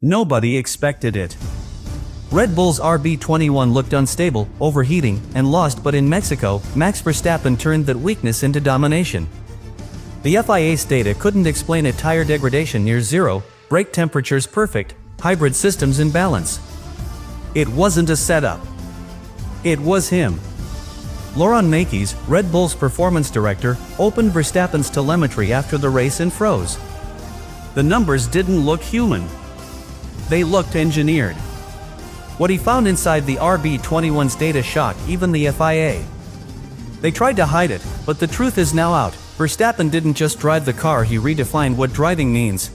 Nobody expected it. Red Bull's RB21 looked unstable, overheating, and lost, but in Mexico, Max Verstappen turned that weakness into domination. The FIA's data couldn't explain a tire degradation near zero, brake temperatures perfect, hybrid systems in balance. It wasn't a setup. It was him. Laurent Mekies, Red Bull's performance director, opened Verstappen's telemetry after the race and froze. The numbers didn't look human. They looked engineered. What he found inside the RB21's data shocked even the FIA. They tried to hide it, but the truth is now out. Verstappen didn't just drive the car, he redefined what driving means.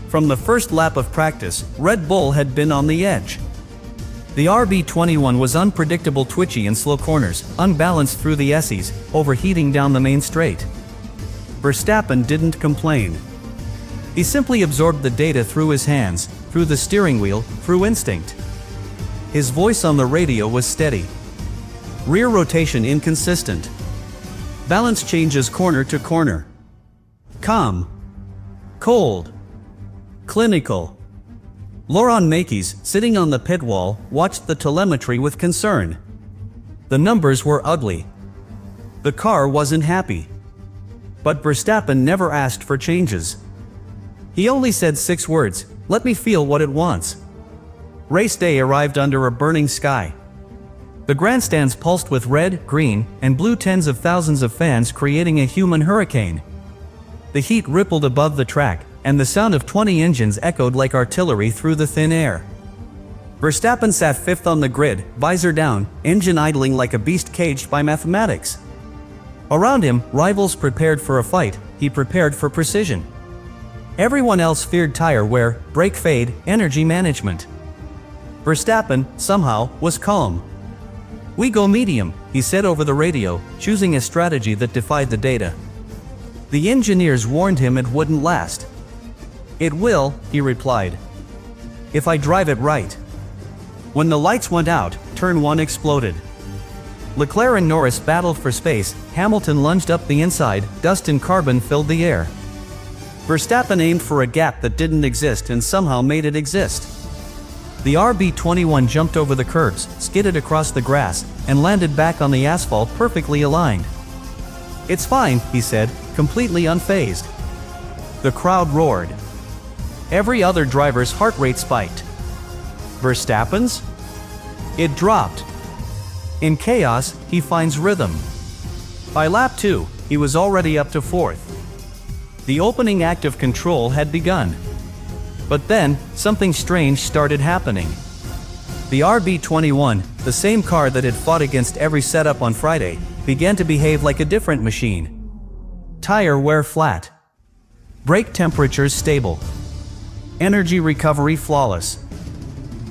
From the first lap of practice, Red Bull had been on the edge. The RB21 was unpredictable, twitchy in slow corners, unbalanced through the S's, overheating down the main straight. Verstappen didn't complain. He simply absorbed the data through his hands, through the steering wheel, through instinct. His voice on the radio was steady. Rear rotation inconsistent. Balance changes corner to corner. Calm. Cold. Clinical. Laurent Mekies, sitting on the pit wall, watched the telemetry with concern. The numbers were ugly. The car wasn't happy. But Verstappen never asked for changes. He only said 6 words: "Let me feel what it wants." Race day arrived under a burning sky. The grandstands pulsed with red, green, and blue, tens of thousands of fans creating a human hurricane. The heat rippled above the track, and the sound of 20 engines echoed like artillery through the thin air. Verstappen sat fifth on the grid, visor down, engine idling like a beast caged by mathematics. Around him, rivals prepared for a fight, he prepared for precision. Everyone else feared tire wear, brake fade, energy management. Verstappen, somehow, was calm. "We go medium," he said over the radio, choosing a strategy that defied the data. The engineers warned him it wouldn't last. "It will," he replied. "If I drive it right." When the lights went out, turn 1 exploded. Leclerc and Norris battled for space, Hamilton lunged up the inside, dust and carbon filled the air. Verstappen aimed for a gap that didn't exist and somehow made it exist. The RB21 jumped over the curbs, skidded across the grass, and landed back on the asphalt perfectly aligned. "It's fine," he said, completely unfazed. The crowd roared. Every other driver's heart rate spiked. Verstappen's? It dropped. In chaos, he finds rhythm. By lap 2, he was already up to 4th. The opening act of control had begun. But then, something strange started happening. The RB21, the same car that had fought against every setup on Friday, began to behave like a different machine. Tire wear flat. Brake temperatures stable. Energy recovery flawless.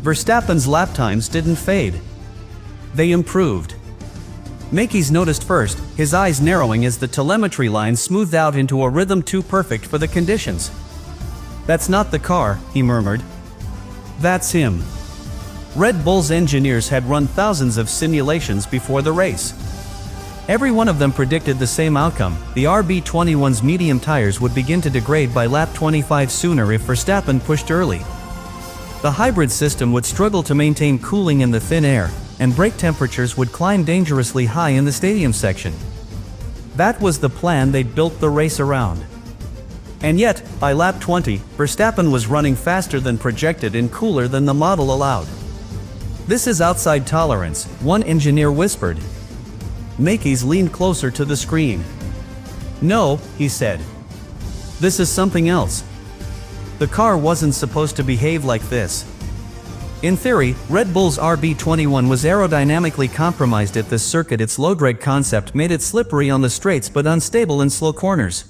Verstappen's lap times didn't fade. They improved. Mekies noticed first, his eyes narrowing as the telemetry lines smoothed out into a rhythm too perfect for the conditions. "That's not the car," he murmured. "That's him." Red Bull's engineers had run thousands of simulations before the race. Every one of them predicted the same outcome: the RB21's medium tires would begin to degrade by lap 25 sooner if Verstappen pushed early. The hybrid system would struggle to maintain cooling in the thin air, and brake temperatures would climb dangerously high in the stadium section. That was the plan they'd built the race around. And yet, by lap 20, Verstappen was running faster than projected and cooler than the model allowed. "This is outside tolerance," one engineer whispered. Mekies leaned closer to the screen. "No," he said. "This is something else. The car wasn't supposed to behave like this." In theory, Red Bull's RB21 was aerodynamically compromised at this circuit. Its low drag concept made it slippery on the straights but unstable in slow corners.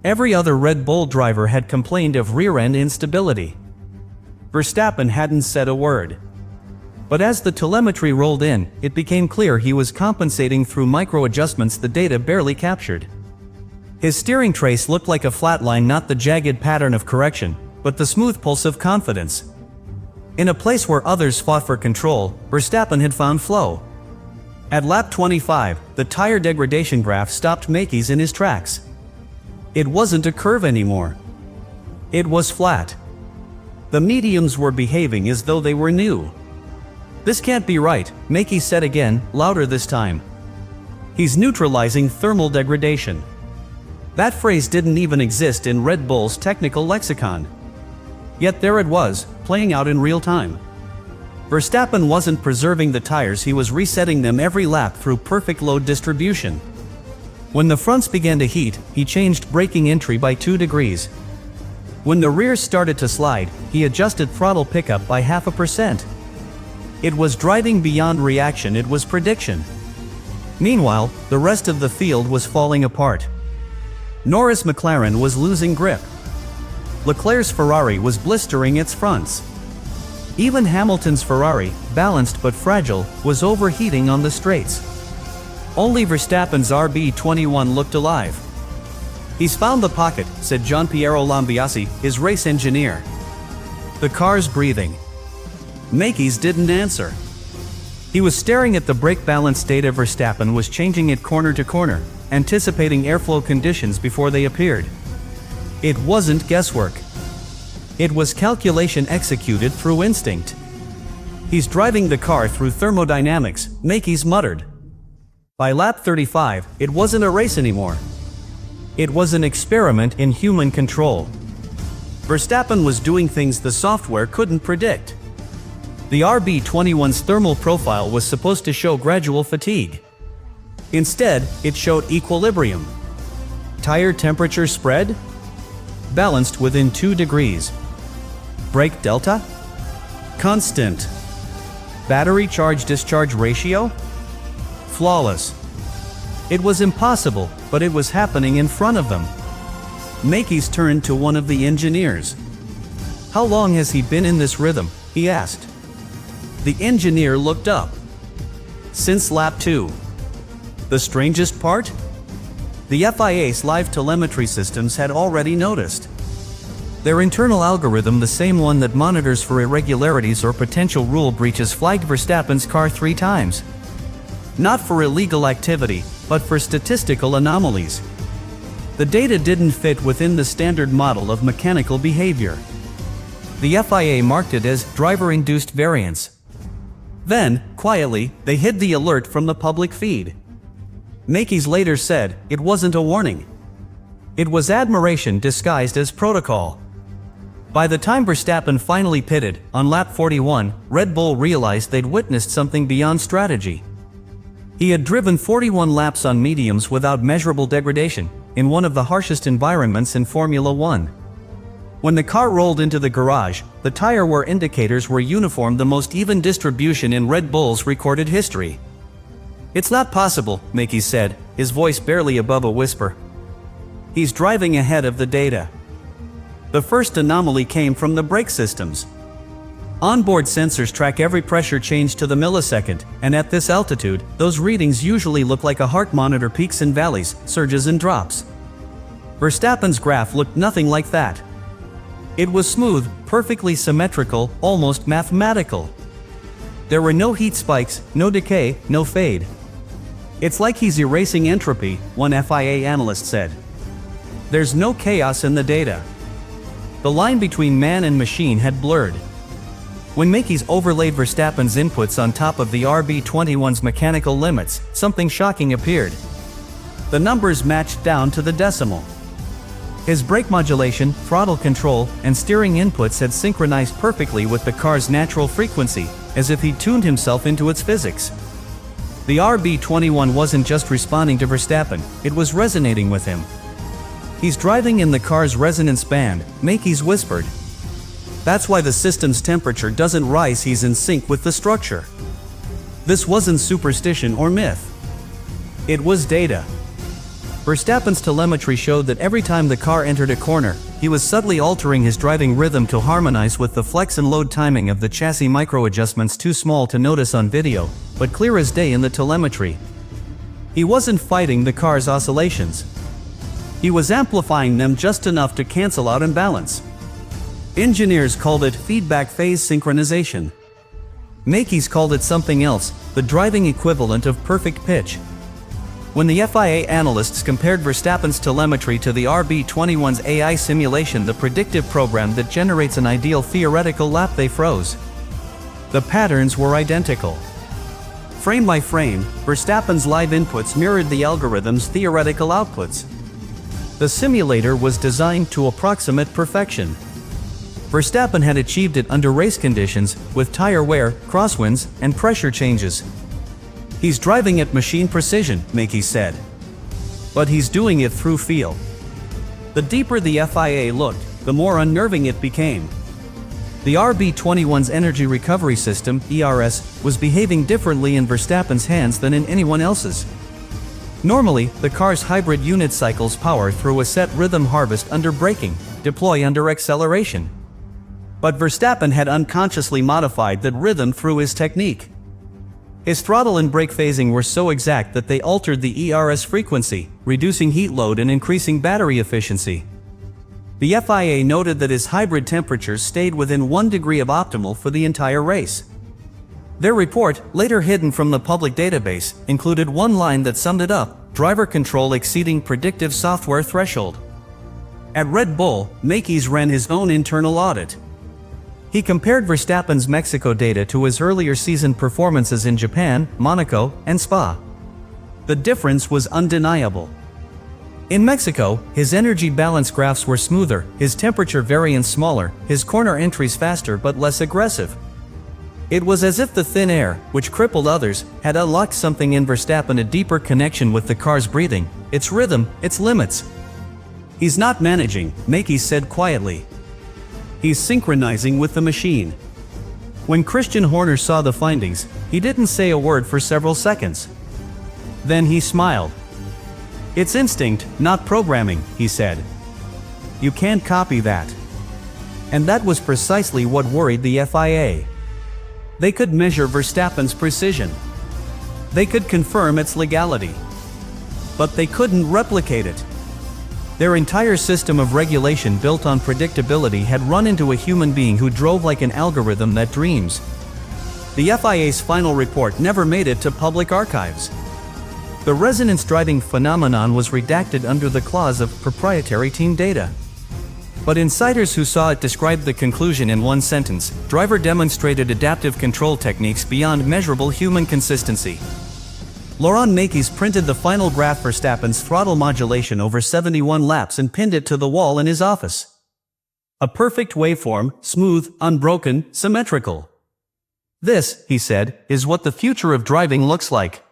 Every other Red Bull driver had complained of rear-end instability. Verstappen hadn't said a word. But as the telemetry rolled in, it became clear he was compensating through micro-adjustments the data barely captured. His steering trace looked like a flat line, not the jagged pattern of correction, but the smooth pulse of confidence. In a place where others fought for control, Verstappen had found flow. At lap 25, the tire degradation graph stopped Mekies in his tracks. It wasn't a curve anymore. It was flat. The mediums were behaving as though they were new. "This can't be right," Mekies said again, louder this time. "He's neutralizing thermal degradation." That phrase didn't even exist in Red Bull's technical lexicon. Yet there it was, playing out in real time. Verstappen wasn't preserving the tires, he was resetting them every lap through perfect load distribution. When the fronts began to heat, he changed braking entry by 2 degrees. When the rears started to slide, he adjusted throttle pickup by 0.5%. It was driving beyond reaction, it was prediction. Meanwhile, the rest of the field was falling apart. Norris' McLaren was losing grip. Leclerc's Ferrari was blistering its fronts. Even Hamilton's Ferrari, balanced but fragile, was overheating on the straights. Only Verstappen's RB21 looked alive. "He's found the pocket," said Gianpiero Lambiase, his race engineer. "The car's breathing." Mekies didn't answer. He was staring at the brake balance data. Verstappen was changing it corner to corner, anticipating airflow conditions before they appeared. It wasn't guesswork. It was calculation executed through instinct. "He's driving the car through thermodynamics," Mekies muttered. By lap 35, it wasn't a race anymore. It was an experiment in human control. Verstappen was doing things the software couldn't predict. The RB21's thermal profile was supposed to show gradual fatigue. Instead, it showed equilibrium. Tire temperature spread? Balanced within 2 degrees. Brake delta? Constant. Battery charge-discharge ratio? Flawless. It was impossible, but it was happening in front of them. Mekies turned to one of the engineers. "How long has he been in this rhythm?" he asked. The engineer looked up. "Since lap 2. The strangest part? The FIA's live telemetry systems had already noticed. Their internal algorithm, the same one that monitors for irregularities or potential rule breaches, flagged Verstappen's car 3 times. Not for illegal activity, but for statistical anomalies. The data didn't fit within the standard model of mechanical behavior. The FIA marked it as driver-induced variance. Then, quietly, they hid the alert from the public feed. Mekies later said, it wasn't a warning. It was admiration disguised as protocol. By the time Verstappen finally pitted, on lap 41, Red Bull realized they'd witnessed something beyond strategy. He had driven 41 laps on mediums without measurable degradation, in one of the harshest environments in Formula One. When the car rolled into the garage, the tire wear indicators were uniform, the most even distribution in Red Bull's recorded history. "It's not possible," Mekies said, his voice barely above a whisper. "He's driving ahead of the data." The first anomaly came from the brake systems. Onboard sensors track every pressure change to the millisecond, and at this altitude, those readings usually look like a heart monitor: peaks and valleys, surges and drops. Verstappen's graph looked nothing like that. It was smooth, perfectly symmetrical, almost mathematical. There were no heat spikes, no decay, no fade. "It's like he's erasing entropy," one FIA analyst said. "There's no chaos in the data." The line between man and machine had blurred. When Mekies overlaid Verstappen's inputs on top of the RB21's mechanical limits, something shocking appeared. The numbers matched down to the decimal. His brake modulation, throttle control, and steering inputs had synchronized perfectly with the car's natural frequency, as if he'd tuned himself into its physics. The RB21 wasn't just responding to Verstappen, it was resonating with him. "He's driving in the car's resonance band," Mekies whispered. "That's why the system's temperature doesn't rise, he's in sync with the structure." This wasn't superstition or myth. It was data. Verstappen's telemetry showed that every time the car entered a corner, he was subtly altering his driving rhythm to harmonize with the flex and load timing of the chassis, micro-adjustments too small to notice on video, but clear as day in the telemetry. He wasn't fighting the car's oscillations. He was amplifying them just enough to cancel out imbalance. Engineers called it feedback phase synchronization. Mekies called it something else, the driving equivalent of perfect pitch. When the FIA analysts compared Verstappen's telemetry to the RB21's AI simulation, the predictive program that generates an ideal theoretical lap, they froze. The patterns were identical. Frame by frame, Verstappen's live inputs mirrored the algorithm's theoretical outputs. The simulator was designed to approximate perfection. Verstappen had achieved it under race conditions, with tire wear, crosswinds, and pressure changes. "He's driving at machine precision," Mekies said. "But he's doing it through feel." The deeper the FIA looked, the more unnerving it became. The RB21's energy recovery system, ERS, was behaving differently in Verstappen's hands than in anyone else's. Normally, the car's hybrid unit cycles power through a set rhythm harvest under braking, deploy under acceleration. But Verstappen had unconsciously modified that rhythm through his technique. His throttle and brake phasing were so exact that they altered the ERS frequency, reducing heat load and increasing battery efficiency. The FIA noted that his hybrid temperatures stayed within 1 degree of optimal for the entire race. Their report, later hidden from the public database, included one line that summed it up: driver control exceeding predictive software threshold. At Red Bull, Mekies ran his own internal audit. He compared Verstappen's Mexico data to his earlier season performances in Japan, Monaco, and Spa. The difference was undeniable. In Mexico, his energy balance graphs were smoother, his temperature variance smaller, his corner entries faster but less aggressive. It was as if the thin air, which crippled others, had unlocked something in Verstappen: a deeper connection with the car's breathing, its rhythm, its limits. "He's not managing," Mekies said quietly. "He's synchronizing with the machine." When Christian Horner saw the findings, he didn't say a word for several seconds. Then he smiled. "It's instinct, not programming," he said. "You can't copy that." And that was precisely what worried the FIA. They could measure Verstappen's precision. They could confirm its legality. But they couldn't replicate it. Their entire system of regulation built on predictability had run into a human being who drove like an algorithm that dreams. The FIA's final report never made it to public archives. The resonance driving phenomenon was redacted under the clause of proprietary team data. But insiders who saw it described the conclusion in one sentence: driver demonstrated adaptive control techniques beyond measurable human consistency. Laurent Mekies printed the final graph for Verstappen's throttle modulation over 71 laps and pinned it to the wall in his office. A perfect waveform, smooth, unbroken, symmetrical. "This," he said, "is what the future of driving looks like."